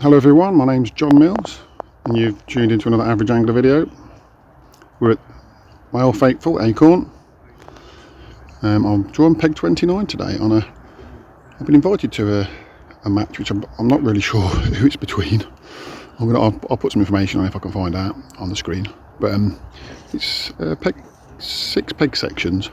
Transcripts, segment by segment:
Hello everyone, my name's John Mills and you've tuned into another Average Angler video. We're at my old faithful Acorn. I'm drawing peg 29 today on I've been invited to a match which I'm not really sure who it's between. I'll put some information on it if I can find out on the screen. But it's 6 peg sections,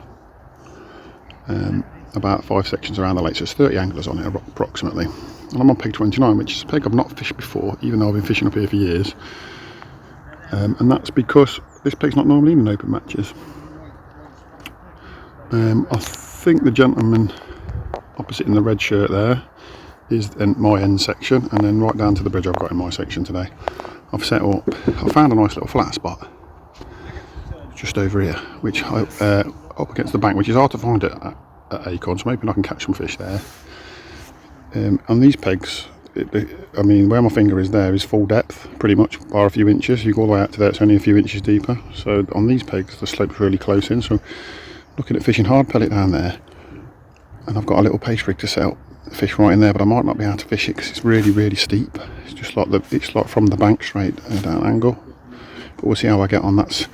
about 5 sections around the lake, so there's 30 anglers on it approximately. And I'm on peg 29, which is a peg I've not fished before, even though I've been fishing up here for years. And that's because this peg's not normally in open matches. I think the gentleman opposite in the red shirt there is my end section, and then right down to the bridge I've got in my section today. I've set up, I found a nice little flat spot just over here, which up against the bank, which is hard to find at Acorn, so I'm hoping I can catch some fish there. And these pegs, I mean, where my finger is there is full depth, pretty much, bar a few inches. You go all the way out to there, it's only a few inches deeper. So on these pegs, the slope's really close in. So looking at fishing hard pellet down there, and I've got a little pace rig to set up the fish right in there, but I might not be able to fish it because it's really, really steep. It's just like it's like from the bank straight down angle. But we'll see how I get on. That's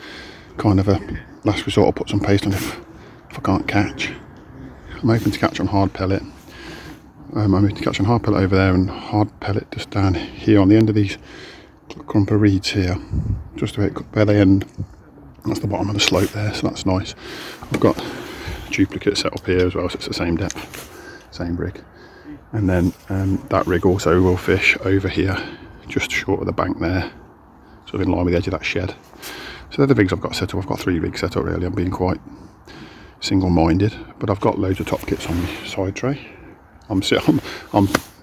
kind of a last resort. I'll put some paste on if I can't catch. I'm hoping to catch on hard pellet. I'm hoping to catch on hard pellet over there and hard pellet just down here on the end of these clump of reeds here, just where they end. That's the bottom of the slope there, so that's nice. I've got duplicate set up here as well, so it's the same depth, same rig. And then that rig also will fish over here, just short of the bank there, sort of in line with the edge of that shed. So they're the rigs I've got set up. I've got 3 rigs set up really. I'm being quite single-minded, but I've got loads of top kits on my side tray. I'm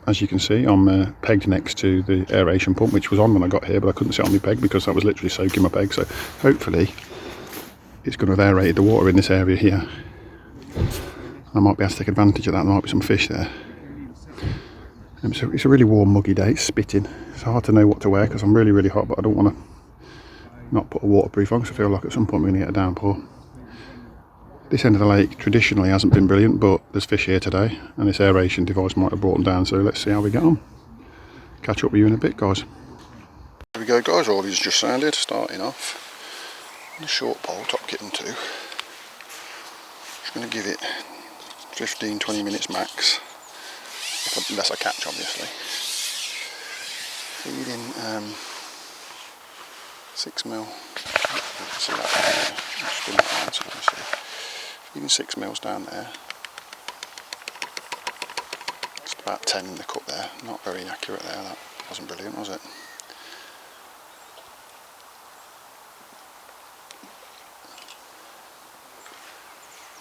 as you can see, I'm pegged next to the aeration pump, which was on when I got here, but I couldn't sit on my peg because I was literally soaking my peg. So hopefully it's going to have aerated the water in this area here. I might be able to take advantage of that. There might be some fish there. So it's a really warm, muggy day. It's spitting. It's hard to know what to wear because I'm really, really hot, but I don't want to not put a waterproof on because I feel like at some point we're going to get a downpour. This end of the lake traditionally hasn't been brilliant, but there's fish here today, and this aeration device might have brought them down, so let's see how we get on. Catch up with you in a bit, guys. Here we go, guys. All these just sounded, starting off on a short pole, top kitten 2. Just going to give it 15-20 minutes max, unless I catch, obviously. Feeding 6mm. See that? Spin it around so I can see. Even 6 mils down there. Just about 10 in the cup there. Not very accurate there. That wasn't brilliant, was it?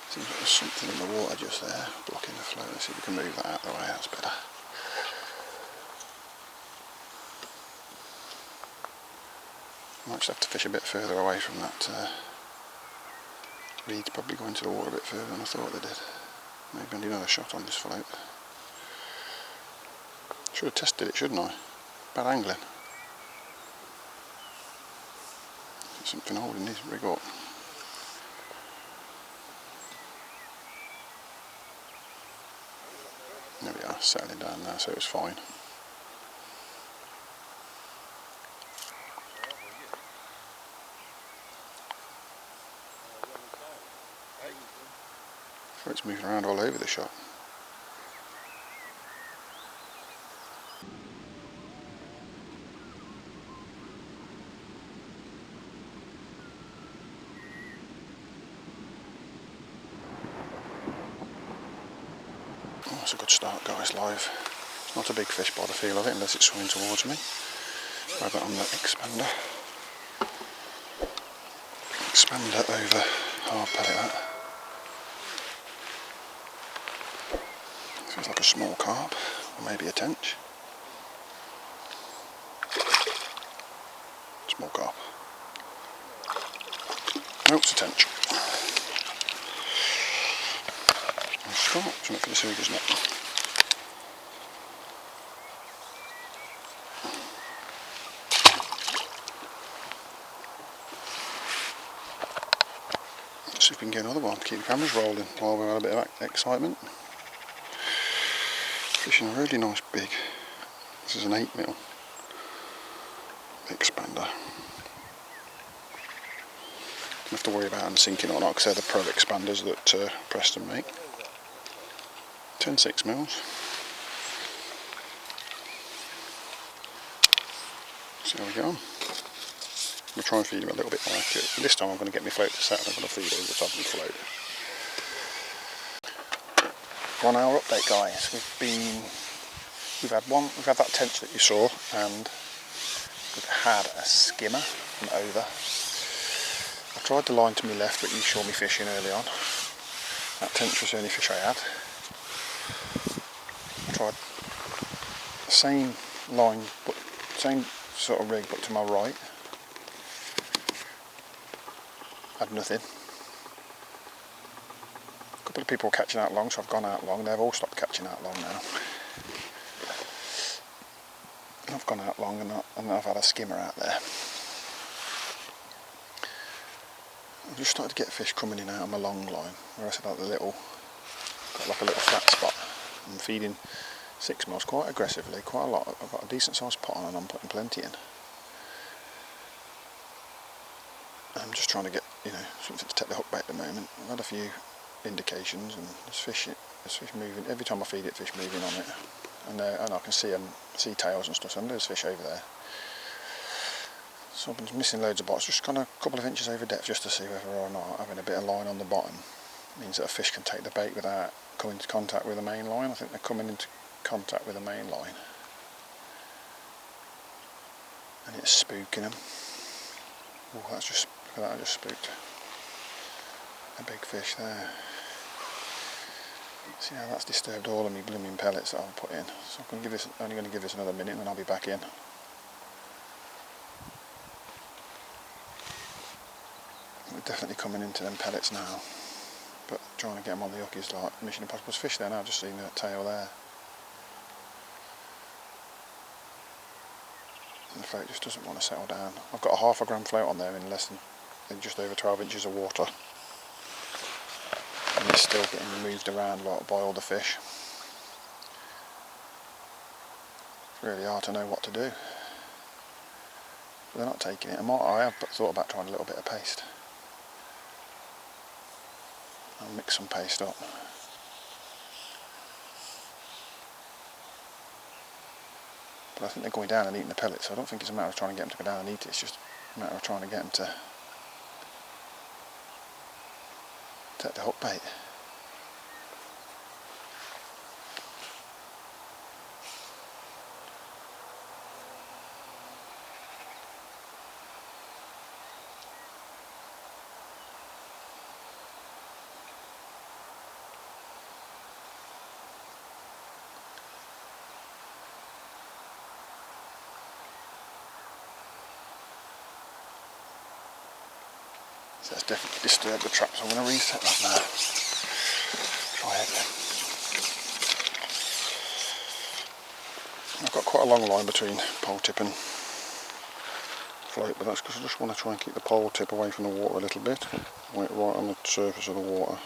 Seems like there's something in the water just there, blocking the flow. Let's see if we can move that out of the way. That's better. I might just have to fish a bit further away from that. Reeds probably go into the water a bit further than I thought they did. Maybe I need another shot on this float. Should have tested it, shouldn't I? Bad angling. Something holding this rig up. There we are, settling down now, so it was fine. It's moving around all over the shot. Oh, that's a good start, guys, live. It's not a big fish by the feel of it, unless it's swimming towards me. Grab it on the expander. Expander over hard pellet that. Feels like a small carp, or maybe a tench. Small carp. Nope, it's a tench. Scott, something for the Sugar's net. Let's see if we can get another one. Keep the cameras rolling while we're at a bit of excitement. Fishing a really nice big, this is an 8mm, expander. Don't have to worry about them sinking or not because they're the pro expanders that Preston make. 10 6mm. See how we go on. I'm going to try and feed him a little bit more accurate. This time I'm going to get my float to set and I'm going to feed him the top of the float. 1 hour update, guys. We've had that tench that you saw, and we've had a skimmer from over. I tried the line to my left, but you saw me fishing early on. That tench was the only fish I had. I tried the same line, but same sort of rig, but to my right. Had nothing. A couple of people were catching out long, so I've gone out long. They've all stopped catching out long now. I've gone out long and I've had a skimmer out there. I've just started to get fish coming in out on my long line, where I said like got like a little flat spot. I'm feeding 6mm quite aggressively, quite a lot. I've got a decent sized pot on and I'm putting plenty in. I'm just trying to get, something to take the hook bait at the moment. I've had a few indications and there's fish moving. Every time I feed it, fish moving on it. And I can see tails and stuff, so there's fish over there. So I've been missing loads of bites, just gone a couple of inches over depth just to see whether or not having a bit of line on the bottom means that a fish can take the bait without coming into contact with the main line. I think they're coming into contact with the main line. And it's spooking them. Oh, I just spooked a big fish there. See how that's disturbed all of my blooming pellets that I've put in. So I'm only going to give this another minute and then I'll be back in. We're definitely coming into them pellets now. But trying to get them on the hook is like mission impossible. There's fish there now, I've just seen that tail there. And the float just doesn't want to settle down. I've got a 1/2 gram float on there in just over 12 inches of water. And it's still getting moved around a lot by all the fish. It's really hard to know what to do. But they're not taking it. I have thought about trying a little bit of paste. I'll mix some paste up. But I think they're going down and eating the pellets, so I don't think it's a matter of trying to get them to go down and eat it, it's just a matter of trying to get them to take the hook bait. So that's definitely disturbed the trap, so I'm going to reset that now. Try again. I've got quite a long line between pole tip and float, but that's because I just want to try and keep the pole tip away from the water a little bit. Right on the surface of the water.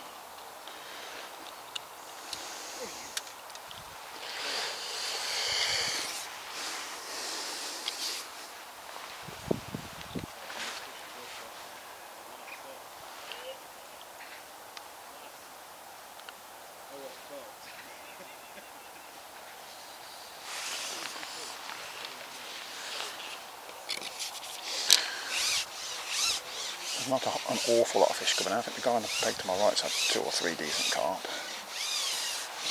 There's not an awful lot of fish coming out. I think the guy on the peg to my right's had 2 or 3 decent carp.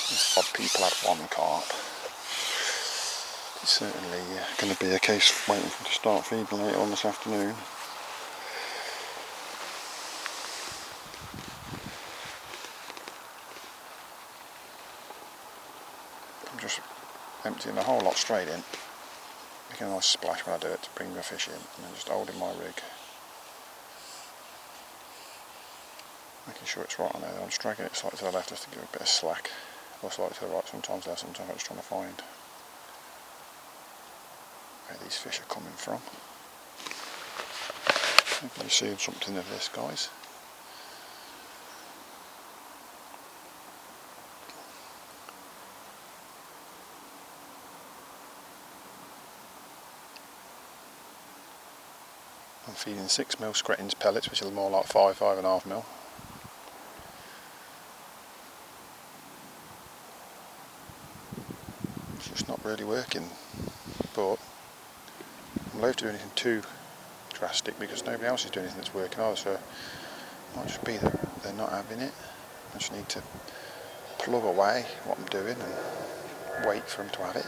These odd people had 1 carp. It's certainly going to be a case of waiting for him to start feeding later on this afternoon. I'm just emptying the whole lot straight in, making a nice splash when I do it to bring the fish in, and then just holding my rig. Making sure it's right on there. I'm just dragging it slightly to the left just to give it a bit of slack, or slightly to the right, sometimes there, sometimes I'm just trying to find where these fish are coming from. Hopefully you're seeing something of this, guys. feeding 6mm Screttings pellets, which are more like 5.5mm. It's just not really working, but I'm loath to do anything too drastic because nobody else is doing anything that's working either, so it might just be that they're not having it. I just need to plug away what I'm doing and wait for them to have it.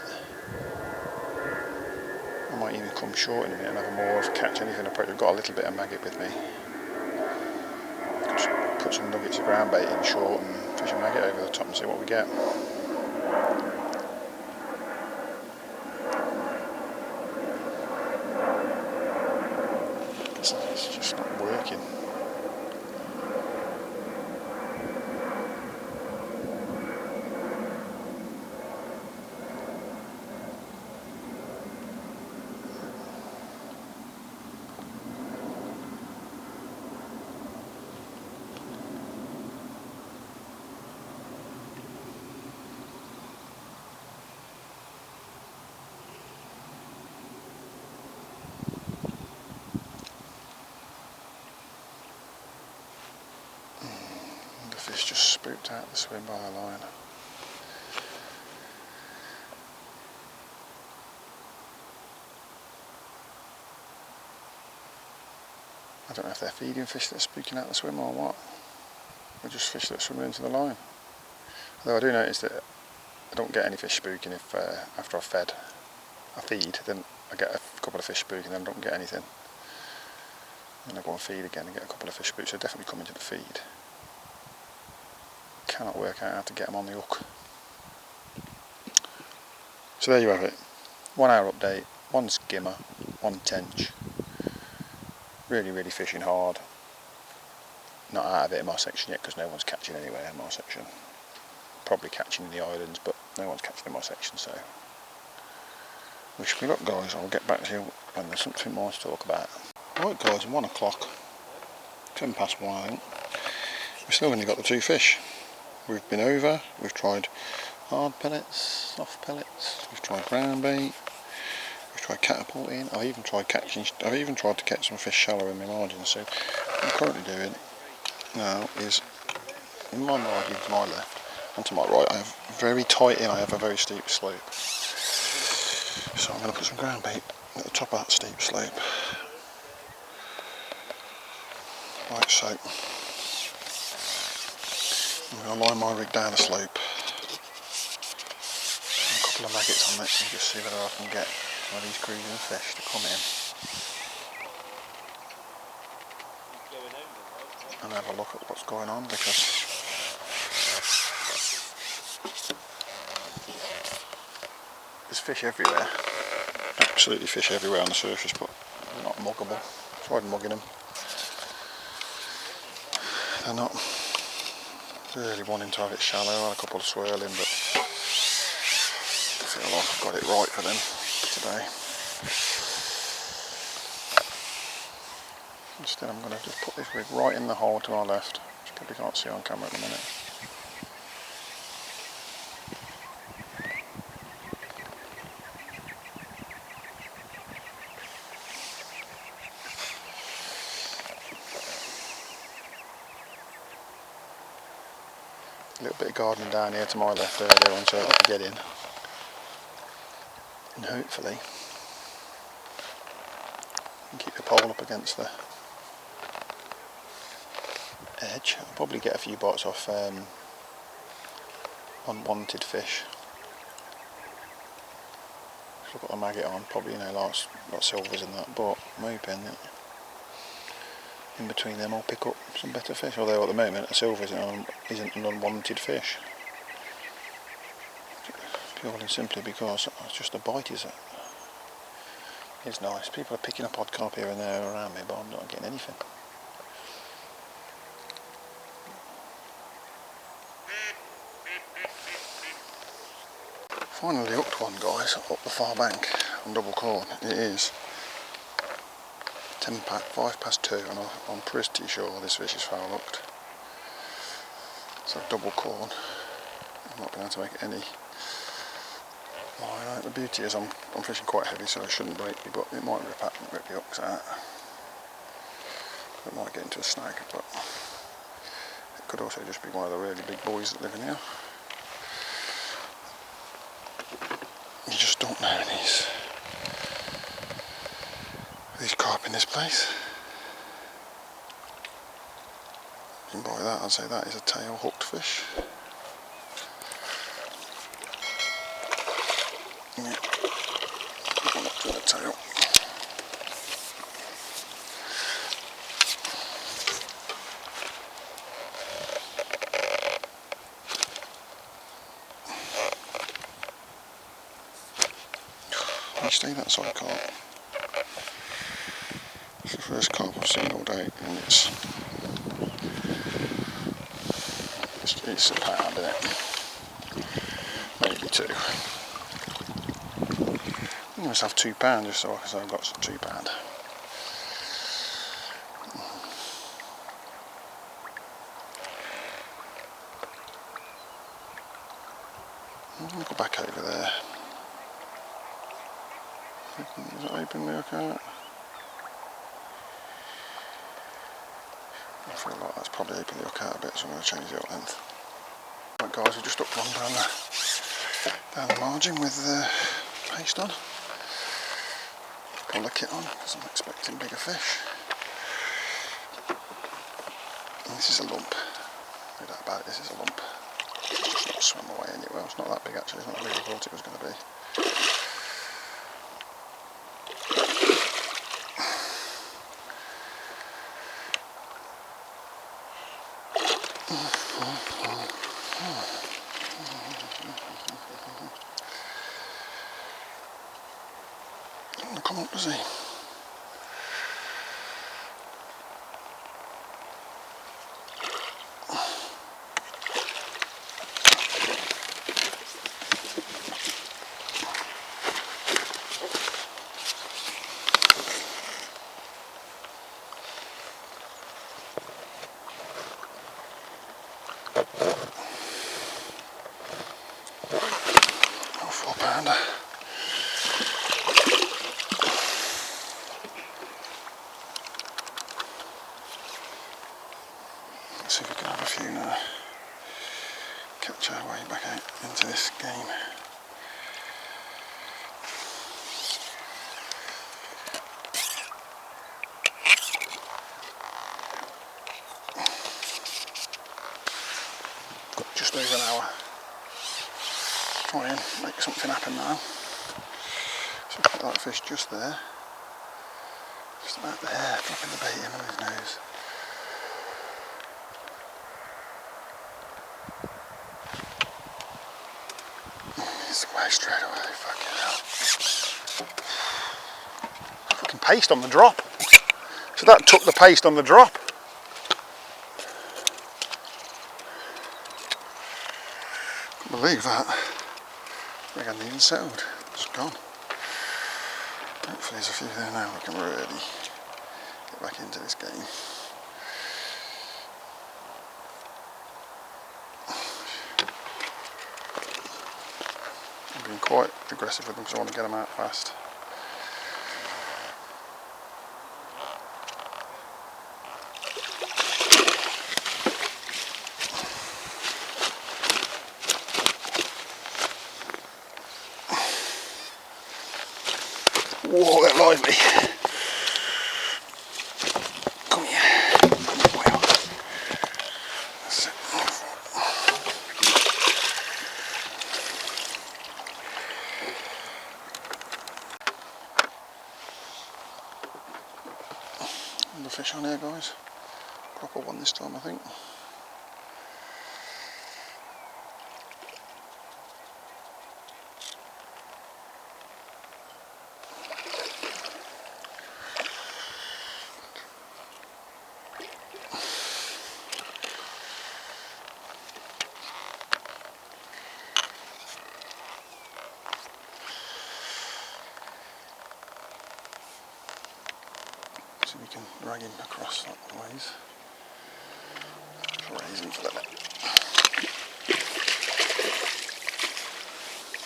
I might even come short in a minute and have a more of catch anything approach. I've got a little bit of maggot with me. Just put some nuggets of ground bait in short and fish a maggot over the top and see what we get. It's just not working. The fish just spooked out the swim by the line. I don't know if they're feeding fish that are spooking out the swim or what, or just fish that swim into the line. Although I do notice that I don't get any fish spooking if after I feed, then I get a couple of fish spooking and then I don't get anything. Then I go and feed again and get a couple of fish spooks, so definitely come into the feed. Cannot work out how to get them on the hook. So there you have it. 1 hour update, 1 skimmer, 1 tench. Really fishing hard. Not out of it in my section yet because no one's catching anywhere in my section. Probably catching in the islands, but no one's catching in my section, so wish me luck, guys. I'll get back to you when there's something more to talk about. Right guys, 1 o'clock, 10 past 1 I think. We've still only got the 2 fish. We've been over, we've tried hard pellets, soft pellets, we've tried ground bait, we've tried catapulting, I've even tried to catch some fish shallow in my margins. So what I'm currently doing now is, in my margin to my left and to my right, I have very tight in, I have a very steep slope. So I'm going to put some ground bait at the top of that steep slope, like so. I'm going to line my rig down the slope, a couple of maggots on it, and just see whether I can get one of these cruising fish to come in and have a look at what's going on, because there's fish everywhere, absolutely fish everywhere on the surface, but they're not muggable. Tried mugging them, they're not really wanting to have it shallow. I had a couple of swirling, but I feel like I've got it right for them today. Instead I'm going to just put this rig right in the hole to our left, which you probably can't see on camera at the minute. A little bit of gardening down here to my left earlier on so I can get in, and hopefully I can keep the pole up against the edge. I'll probably get a few bites off unwanted fish. I've got the maggot on, probably, you know, like silvers and that, but I'm hoping that in between them I'll pick up some better fish, although at the moment a silver isn't an unwanted fish, purely and simply because it's just the bite is nice. People are picking up odd carp here and there around me, but I'm not getting anything. Finally hooked one, guys, up the far bank on double corn. It is 5 past 2 and I'm pretty sure this fish is foul hooked. So double corn, I'm not going to make any line out. The beauty is I'm fishing quite heavy, so it shouldn't break me, but it might rip the hooks out. It might get into a snag, but it could also just be one of the really big boys that live in here. You just don't know these carp in this place. And by that I'd say that is a tail hooked fish. Yeah, one up to the tail. You stay that side carp. It's the first carp I've seen all day, and it's a pound, isn't it? Maybe 2. I must have £2 just so I can say I've got some £2. I'll go back over there. Is it open the hook out? I feel like that's probably opened the hook out a bit, so I'm going to change the hook length. Right guys, we've just hooked one down the margin with paste on. Pull the kit on because I'm expecting bigger fish. And this is a lump. No doubt about it, this is a lump. It's not swam away anywhere. It's not that big actually, it's not as big as I thought it was going to be. Come on, does he? Oh, 4 pounder. Let's see if we can have a few now. Catch our way back out into this game. Got just over an hour. Try and make something happen now. So we've got that fish just there. Just about there, dropping the bait in on his nose. He's away straight away, fucking hell. Fucking paste on the drop. So that took the paste on the drop. Can't believe that. I think I needn't settled. It's gone. Hopefully there's a few there now. We can really get back into this game. I'm being quite aggressive with them because I want to get them out fast. Whoa, they're lively. Come here. Come on, boy. That's it. And the fish on here, guys. Proper one this time, I think. So we can drag him across that ways. Raise him for the net.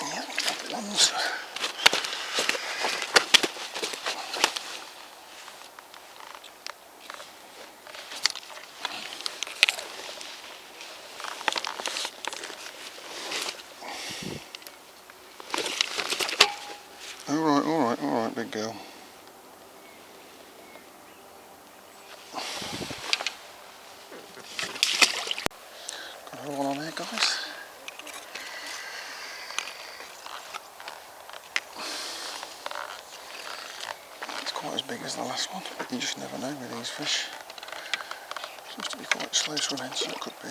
Yeah, couple ones. big girl. Got another one on there, guys. It's quite as big as the last one, but you just never know with these fish. Seems to be quite slow swimming, so it could be.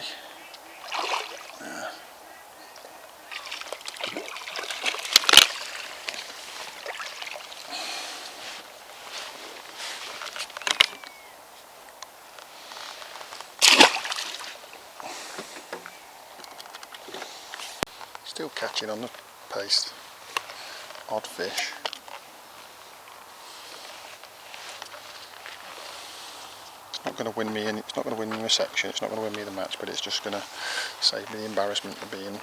Yeah. Still catching on the paste. Odd fish. It's not going to win me in. It's not going to win me a section. It's not going to win me the match, but it's just going to save me the embarrassment of being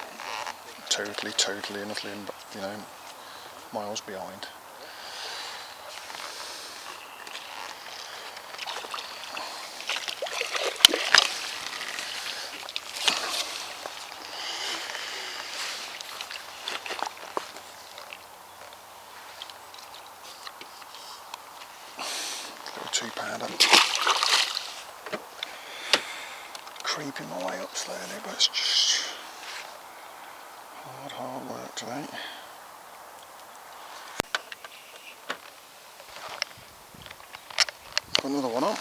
totally and utterly, you know, miles behind. Little 2-pounder. Creeping my way up slowly, but it's just hard work today. Got another one on.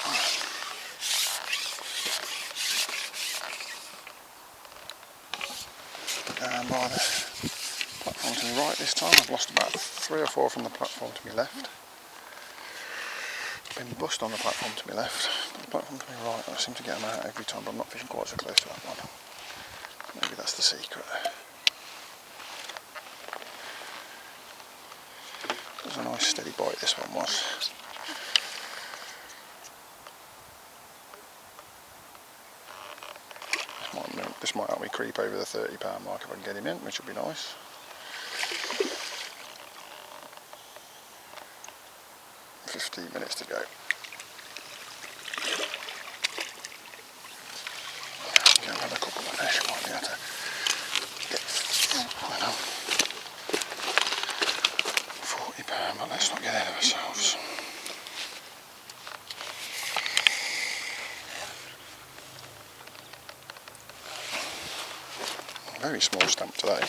Down by the platform to the right this time. I've lost about 3 or 4 from the platform to my left. Been bust on the platform to my left. The platform to my right, I seem to get them out every time, but I'm not fishing quite so close to that one. Maybe that's the secret. It was a nice steady bite, this one was. This might help me creep over the 30-pound mark if I can get him in, which would be nice. $15 minutes to go. Get another couple of fish, might be able to get, I know, 40-pound, but let's not get ahead of ourselves. Very small stamp today.